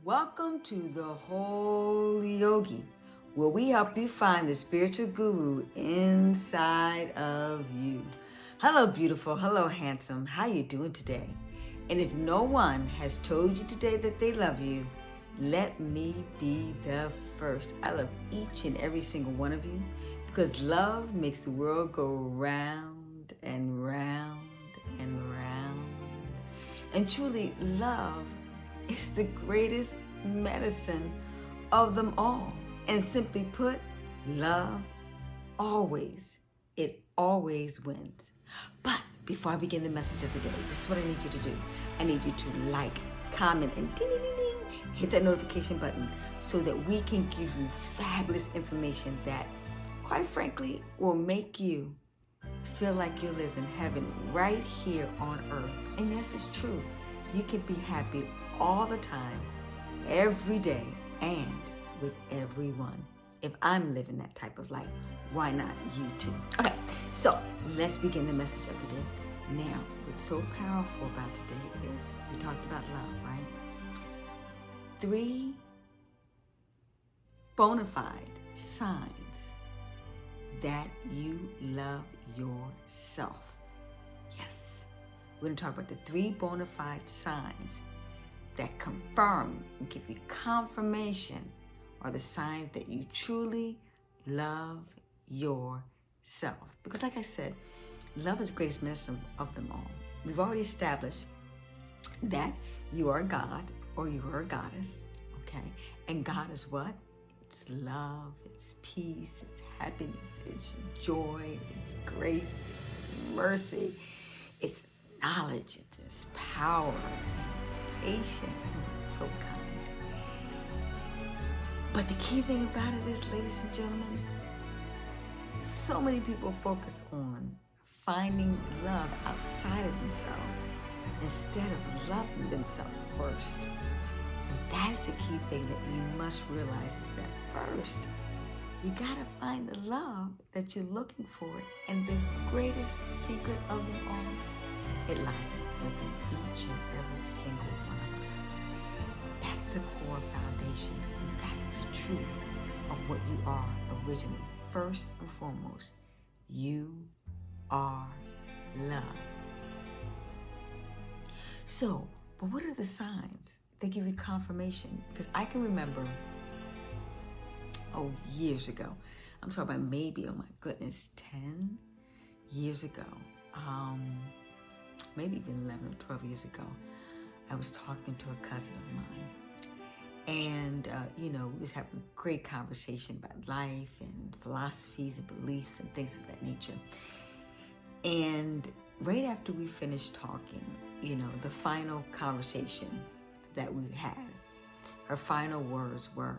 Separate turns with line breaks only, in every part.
Welcome to the Holy Yogi, where we help you find the spiritual guru inside of you. Hello, beautiful. Hello, handsome. How you doing today? And if no one has told you today that they love you, let me be the first. I love each and every single one of you because love makes the world go round and round and round. And truly, love is the greatest medicine of them all. And simply put, love it always wins. But before I begin the message of the day, this is what I need you to do. I need you to like, comment, and ding, ding, ding, ding, hit that notification button so that we can give you fabulous information that, quite frankly, will make you feel like you live in heaven right here on earth. And this is true. You can be happy all the time, every day, and with everyone. If I'm living that type of life, why not you too? Okay, so let's begin the message of the day. Now, what's so powerful about today is we talked about love, right? 3 bona fide signs that you love yourself. Yes, we're going to talk about the 3 bona fide signs that confirm and give you confirmation are the signs that you truly love yourself. Because like I said, love is the greatest medicine of them all. We've already established that you are God or you are a goddess, okay? And God is what? It's love, it's peace, it's happiness, it's joy, it's grace, it's mercy, it's knowledge, it's power, it's patient, and it's so kind. But the key thing about it is, ladies and gentlemen, so many people focus on finding love outside of themselves instead of loving themselves first. And that is the key thing that you must realize is that first, you gotta find the love that you're looking for. And the greatest secret of them all, it lies within each and every single one of us. That's the core foundation, and that's the truth of what you are originally. First and foremost, you are love. So, but what are the signs that give you confirmation? Because I can remember, years ago, I'm talking about maybe, 10 years ago, maybe even 11 or 12 years ago, I was talking to a cousin of mine. And, we was having a great conversation about life and philosophies and beliefs and things of that nature. And right after we finished talking, the final conversation that we had, her final words were,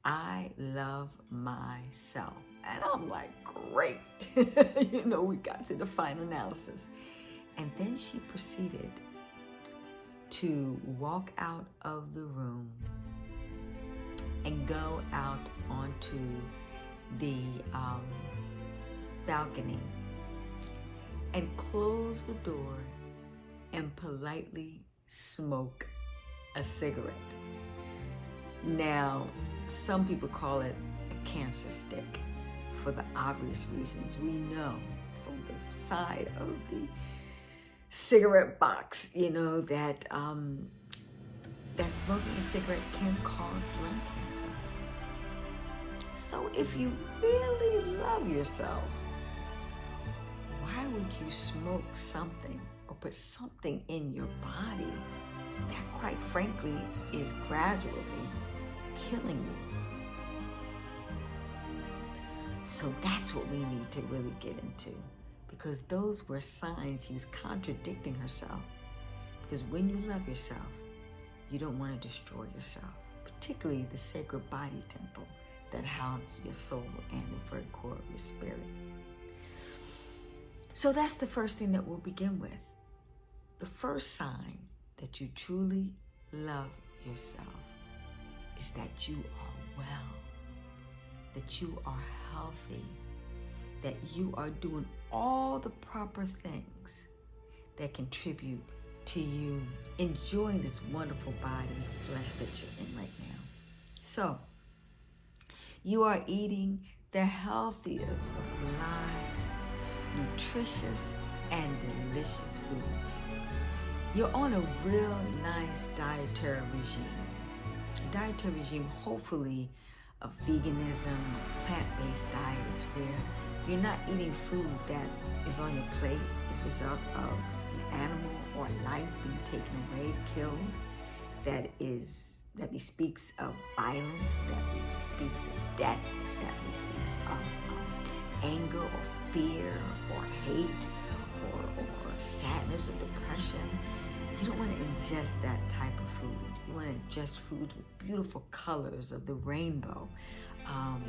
"I love myself." And I'm like, great. We got to the final analysis. And then she proceeded to walk out of the room and go out onto the balcony and close the door and politely smoke a cigarette. Now, some people call it a cancer stick for the obvious reasons. We know it's on the side of the cigarette box, that smoking a cigarette can cause lung cancer. So if you really love yourself, why would you smoke something or put something in your body that, quite frankly, is gradually killing you? So that's what we need to really get into, because those were signs she was contradicting herself. Because when you love yourself, you don't want to destroy yourself, particularly the sacred body temple that houses your soul and the very core of your spirit. So that's the first thing that we'll begin with. The first sign that you truly love yourself is that you are well, that you are healthy, that you are doing all the proper things that contribute to you enjoying this wonderful body, flesh that you're in right now. So, you are eating the healthiest of live, nutritious, and delicious foods. You're on a real nice dietary regime. A dietary regime, hopefully, of veganism, plant-based diets, where you're not eating food that is on your plate as a result of an animal or life being taken away, killed, that bespeaks of violence, that bespeaks of death, that bespeaks of anger or fear or hate or sadness or depression. You don't want to ingest that type of food. You want to ingest foods with beautiful colors of the rainbow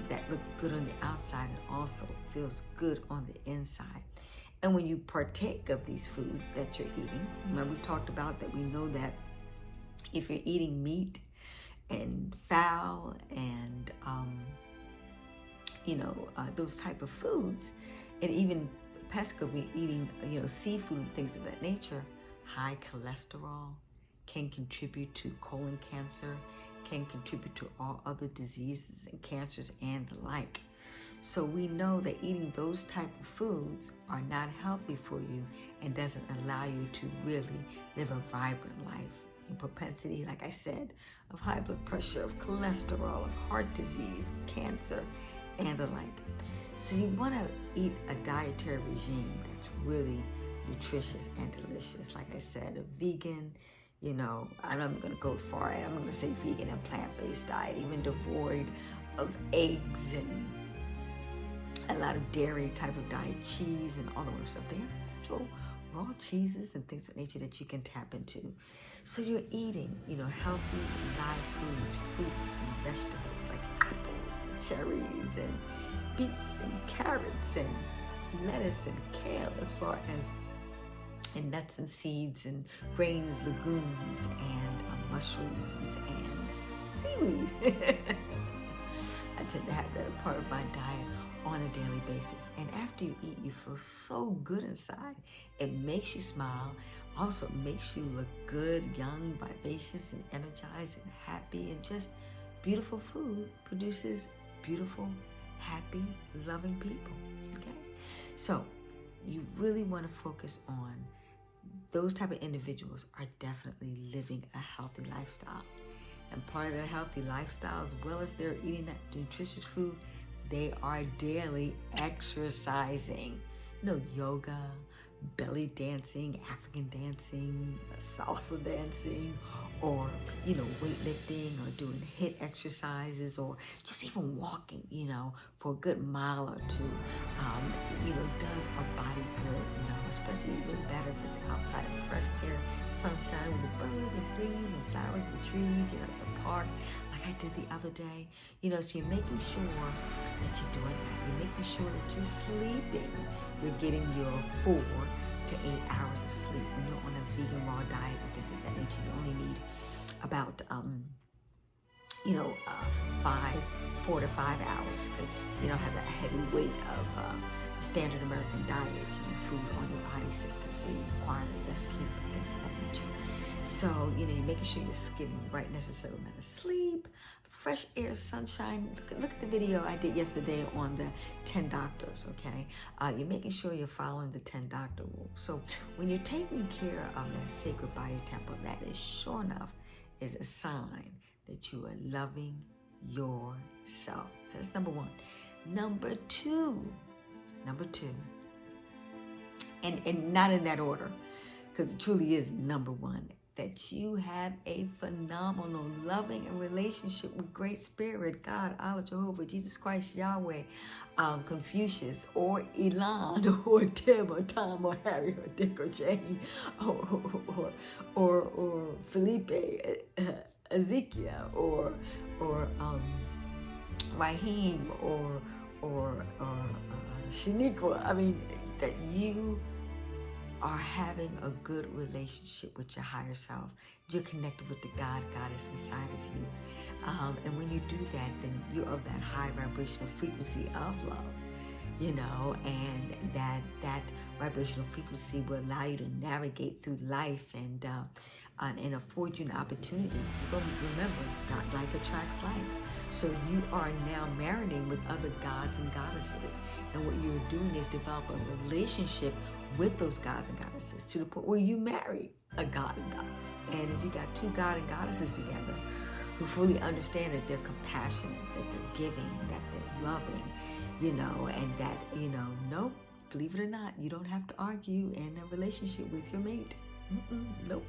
that look good on the outside and also feels good on the inside. And when you partake of these foods that you're eating, remember we talked about that we know that if you're eating meat and fowl and, those type of foods, and even pesca, we're eating, seafood and things of that nature, high cholesterol can contribute to colon cancer, can contribute to all other diseases and cancers and the like. So we know that eating those type of foods are not healthy for you and doesn't allow you to really live a vibrant life. In propensity, like I said, of high blood pressure, of cholesterol, of heart disease, of cancer, and the like. So you want to eat a dietary regime that's really nutritious and delicious. Like I said, a vegan, I'm not going to go far. I'm going to say vegan and plant-based diet, even devoid of eggs and a lot of dairy type of diet, cheese and all the other stuff. They have natural raw cheeses and things of nature that you can tap into. So you're eating, healthy live foods, fruits and vegetables like apples and cherries and beets and carrots and lettuce and kale, as far as and nuts and seeds and grains, legumes and mushrooms and seaweed. I tend to have that a part of my diet on a daily basis. And after you eat, you feel so good inside. It makes you smile. Also makes you look good, young, vivacious, and energized and happy. And just beautiful food produces beautiful, happy, loving people. Okay? So you really want to focus on those type of individuals are definitely living a healthy lifestyle. And part of that healthy lifestyle, as well as they're eating that nutritious food, they are daily exercising. Yoga, belly dancing, African dancing, salsa dancing, or, weightlifting, or doing HIIT exercises, or just even walking, for a good mile or two, does our body good, especially even better if it's outside in fresh air, sunshine with the birds and trees and flowers and trees, the park, like I did the other day. So you're making sure that you're doing that. You're making sure that you're sleeping. You're getting your 4 to 8 hours of sleep. When you're on a vegan raw diet and things like that nature, you only need about 4 to 5 hours, because you don't have that heavy weight of standard American diet, food on your body system, so you require less sleep and things of that nature. So, you're making sure you're getting the right necessary amount of sleep, fresh air, sunshine. Look at the video I did yesterday on the 10 doctors, okay? You're making sure you're following the 10 doctor rule. So when you're taking care of that sacred body temple, that is sure enough is a sign that you are loving yourself. So that's number 1. Number two, and not in that order, because it truly is number 1, that you have a phenomenal, loving, and relationship with Great Spirit, God, Allah, Jehovah, Jesus Christ, Yahweh, Confucius, or Elon, or Tim, or Tom, or Harry, or Dick, or Jane, or Felipe, Ezekiel, or Raheem, or Shaniqua. I mean, that you are having a good relationship with your higher self. You're connected with the Goddess inside of you. And when you do that, then you're of that high vibrational frequency of love, and that vibrational frequency will allow you to navigate through life and afford you an opportunity. People remember, God like attracts like. So you are now marinating with other gods and goddesses. And what you're doing is develop a relationship with those gods and goddesses to the point where you marry a god and goddess. And if you got two god and goddesses together who fully understand that they're compassionate, that they're giving, that they're loving, and that, nope, believe it or not, you don't have to argue in a relationship with your mate. Nope.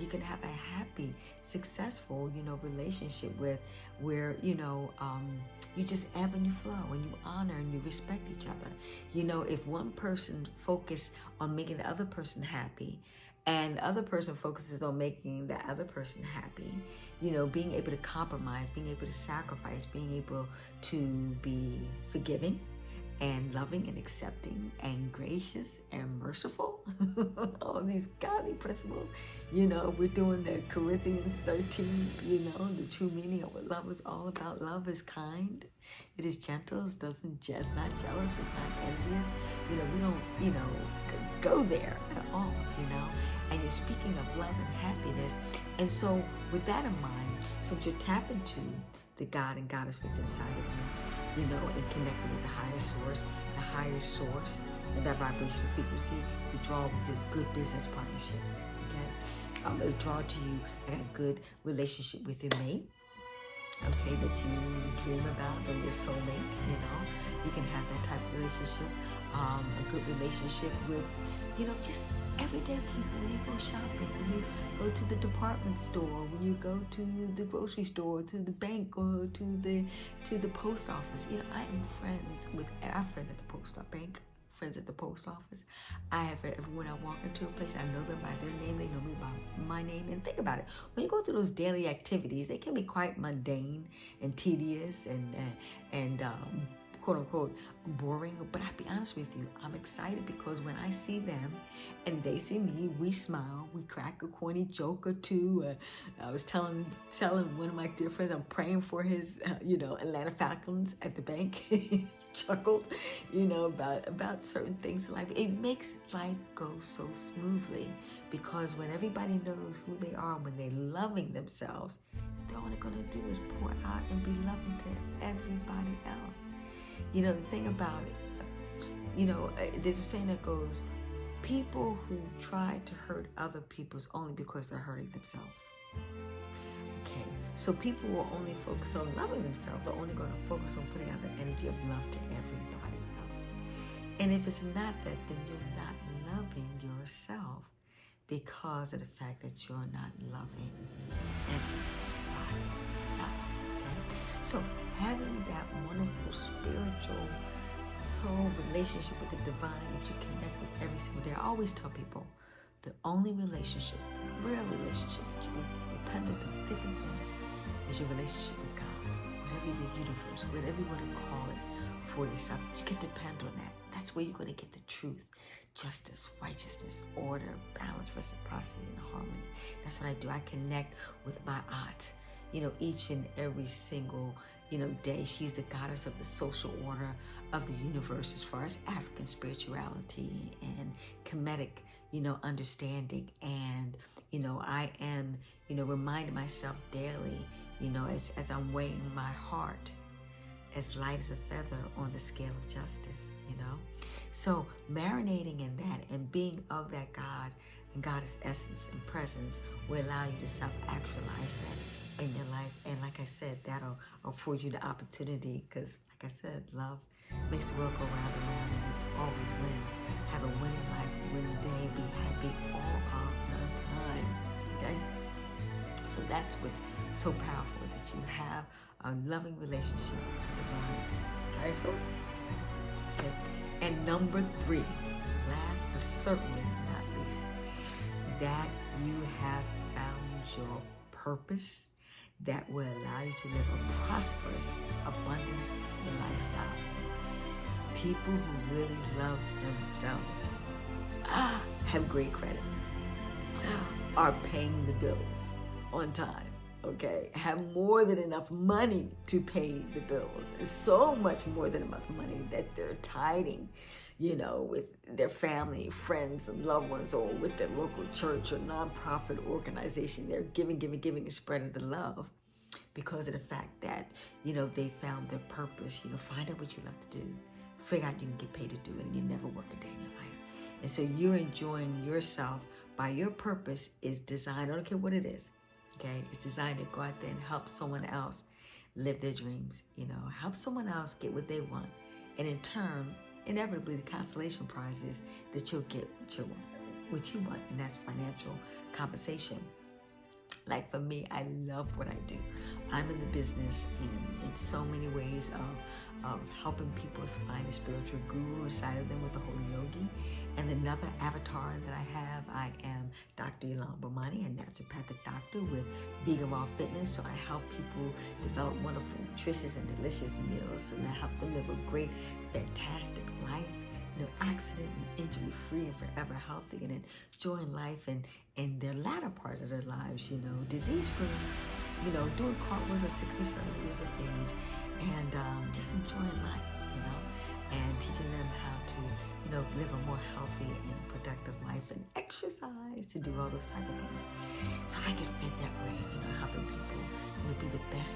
You can have a happy, successful, relationship where you just ebb and you flow and you honor and you respect each other. If one person focuses on making the other person happy and the other person focuses on making the other person happy, being able to compromise, being able to sacrifice, being able to be forgiving and loving and accepting and gracious and merciful, all these godly principles. We're doing the Corinthians 13, the true meaning of what love is all about. Love is kind. It is gentle. It doesn't just, not jealous. It's not envious. We don't, go there at all, And you're speaking of love and happiness. And so with that in mind, since you're tapping to the God and Goddess within inside of you, and connected with the higher source, and that vibrational frequency, you draw with your good business partnership, okay? It'll draw to you a good relationship with your mate, okay, that you dream about, or your soulmate, You can have that type of relationship, a good relationship with, just everyday people. When you go shopping, when you go to the department store, when you go to the grocery store, to the bank, or to the post office. I am friends with, I have friends at the post bank, friends at the post office. I have everyone I walk into a place, I know them by their name, they know me by my name. And think about it, when you go through those daily activities, they can be quite mundane and tedious and quote unquote boring, but I'll be honest with you, I'm excited because when I see them and they see me, we smile, we crack a corny joke or two. I was telling one of my dear friends, I'm praying for his Atlanta Falcons at the bank. Chuckled, about certain things in life. It makes life go so smoothly because when everybody knows who they are, when they're loving themselves, all they're going to do is pour out and be loving to everybody else. The thing about it, there's a saying that goes, people who try to hurt other people is only because they're hurting themselves. Okay, so people who are only focused on loving themselves are only going to focus on putting out the energy of love to everybody else. And if it's not that, then you're not loving yourself because of the fact that you're not loving everybody else. Okay? So having that wonderful spiritual soul relationship with the divine that you connect with every single day. I always tell people the only relationship, the real relationship that you depend on through thick and thin is your relationship with God. Whatever the universe, whatever you want to call it for yourself, you can depend on that. That's where you're going to get the truth, justice, righteousness, order, balance, reciprocity, and harmony. That's what I do. I connect with my aunt, each and every single day. She's the goddess of the social order of the universe as far as African spirituality and Kemetic, understanding. And, I am, reminding myself daily, as I'm weighing my heart as light as a feather on the scale of justice, So marinating in that and being of that God and Goddess essence and presence will allow you to self-actualize that in your life. And like I said, that'll afford you the opportunity because, like I said, love makes the world go round and round, and it always wins. Have a winning life, a winning day, be happy all of the time, okay? So that's what's so powerful, that you have a loving relationship with the divine higher soul. Okay? And number 3, last but certainly not least, that you have found your purpose that will allow you to live a prosperous abundance lifestyle. People who really love themselves have great credit, are paying the bills on time, okay, have more than enough money to pay the bills, and so much more than enough money that they're tithing with their family, friends, and loved ones, or with their local church or nonprofit organization. They're giving, giving, giving, and spreading the love because of the fact that, they found their purpose. Find out what you love to do. Figure out you can get paid to do it, and you never work a day in your life. And so you're enjoying yourself by your purpose is designed, I don't care what it is, okay? It's designed to go out there and help someone else live their dreams, help someone else get what they want. And in turn, inevitably, the consolation prize is that you'll get what you want, and that's financial compensation. Like for me, I love what I do. I'm in the business in so many ways of helping people find a spiritual guru inside of them with the Holy Yogi. And another avatar that I am Dr. Ilan Bomani, a naturopathic doctor with Vegan Raw Fitness. So I help people develop wonderful, nutritious, and delicious meals and help them live a great, fantastic life. Accident and injury-free and forever healthy and enjoying life and in their latter part of their lives, disease-free, doing cartwheels at 67 years of age and just enjoying life, and teaching them how to, live a more healthy and productive life and exercise to do all those type of things. So I get fit that way, helping people, be the best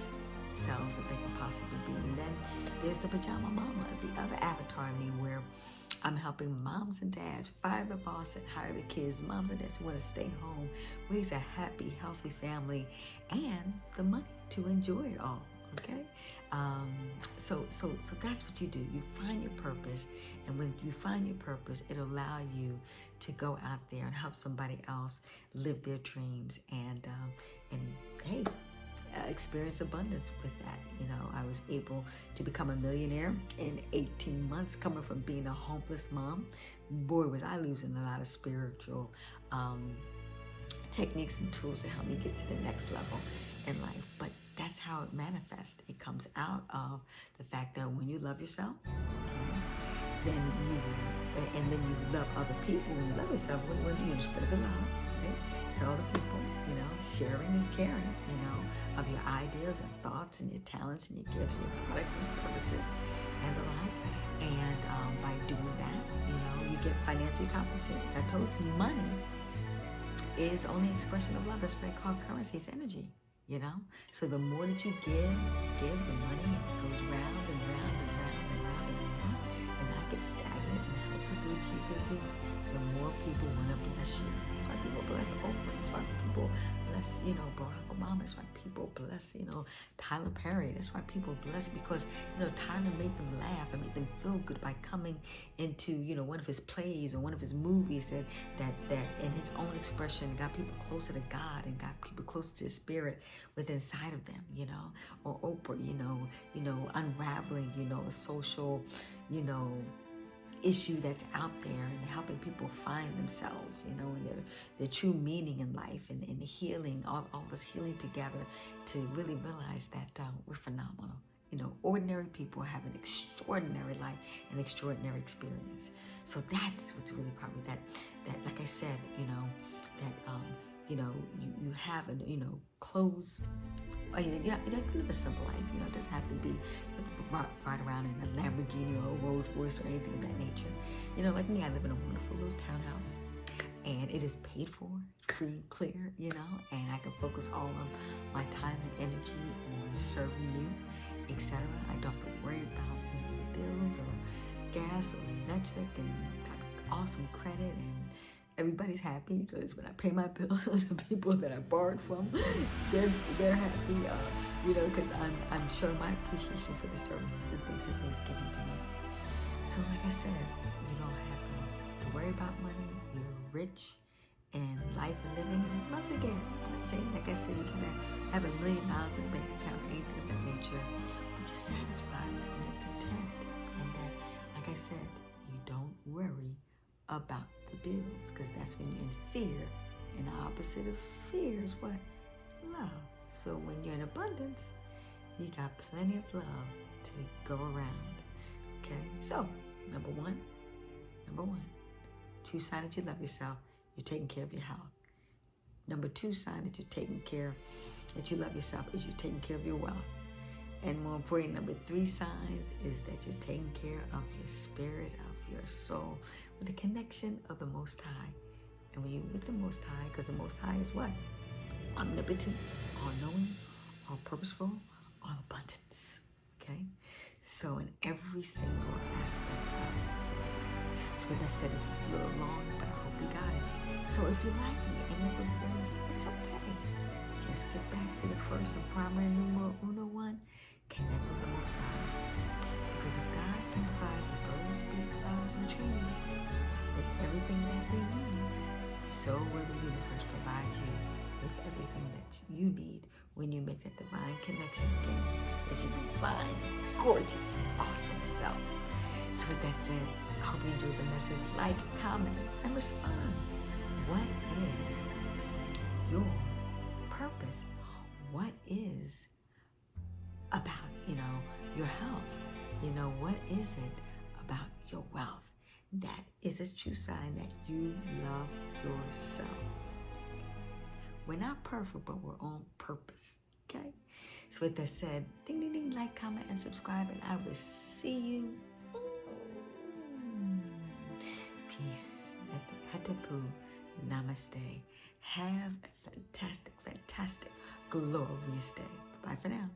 selves that they can possibly be. And then there's the Pajama Mama, the other avatar in me where I'm helping moms and dads fire the boss and hire the kids, moms and dads who want to stay home, raise a happy, healthy family, and the money to enjoy it all, okay? So that's what you do. You find your purpose, and when you find your purpose, it'll allow you to go out there and help somebody else live their dreams and hey, experience abundance with that. I was able to become a millionaire in 18 months, coming from being a homeless mom. Boy, was I losing a lot of spiritual techniques and tools to help me get to the next level in life. But that's how it manifests. It comes out of the fact that when you love yourself, then you love other people. When you love yourself, what do you do? You spread the love, right? To other people. Sharing is caring, of your ideas and thoughts and your talents and your gifts, your products and services and the like. And by doing that, you get financially compensated. I told you, money is only expression of love. That's what I call currency. It's energy, So the more that you give the money, it goes round and round and round and round and round, and not get stagnant and help people achieve their dreams. The more people want to bless you. That's why people bless Oprah. That's why people bless, Barack Obama. That's why people bless, Tyler Perry. That's why people bless because, Tyler made them laugh and made them feel good by coming into, one of his plays or one of his movies that in his own expression got people closer to God and got people closer to the spirit within inside of them, or Oprah, unraveling, a social, issue that's out there and helping people find themselves, and their true meaning in life and healing, all of us healing together to really realize that we're phenomenal. Ordinary people have an extraordinary life, an extraordinary experience. So that's what's really probably that like I said, you have, clothes. You live a simple life. It doesn't have to be ride around in a Lamborghini or a Rolls Royce or anything of that nature. Like me, I live in a wonderful little townhouse, and it is paid for, free, clear, and I can focus all of my time and energy on serving you, etc. I don't have to worry about bills or gas or electric, and got awesome credit, and everybody's happy because when I pay my bills, the people that I borrowed from, they're happy, because I'm showing my appreciation for the services and things that they've given to me. So like I said, you don't have to worry about money. You're rich in life and living. And once again, I'm not saying, like I said, you gotta have $1 million in the bank account or anything of that nature, but you're satisfied and you're content. And that, like I said, you don't worry about the bills, because that's when you're in fear, and the opposite of fear is what? Love. So when you're in abundance, you got plenty of love to go around. Okay, so number one, true sign that you love yourself, you're taking care of your health. Number two sign that you're taking care, that you love yourself, is you're taking care of your wealth. And more important, number three signs is that you're taking care of your spirit of your soul with the connection of the Most High. And when you're with the Most High, because the Most High is what? Omnipotent, all-knowing, all-purposeful, all-abundance. Okay? So in every single aspect of it. So with that said, this was a little long, but I hope you got it. So if you're lacking any of those areas, it's okay. Just get back to the first and primary numero one, connect with the Most High. Because if God can provide the birds, bees, flowers, and trees with everything that they need, so will the universe provide you with everything that you need when you make that divine connection again with your divine, gorgeous, awesome self. So with that said, I hope you enjoyed the message. Like, comment, and respond. What is your purpose? What is about, your health? What is it about your wealth that is a true sign that you love yourself? We're not perfect, but we're on purpose, okay? So with that said, ding, ding, ding, like, comment, and subscribe, and I will see you. Peace. Hatapu. Namaste. Have a fantastic, fantastic, glorious day. Bye for now.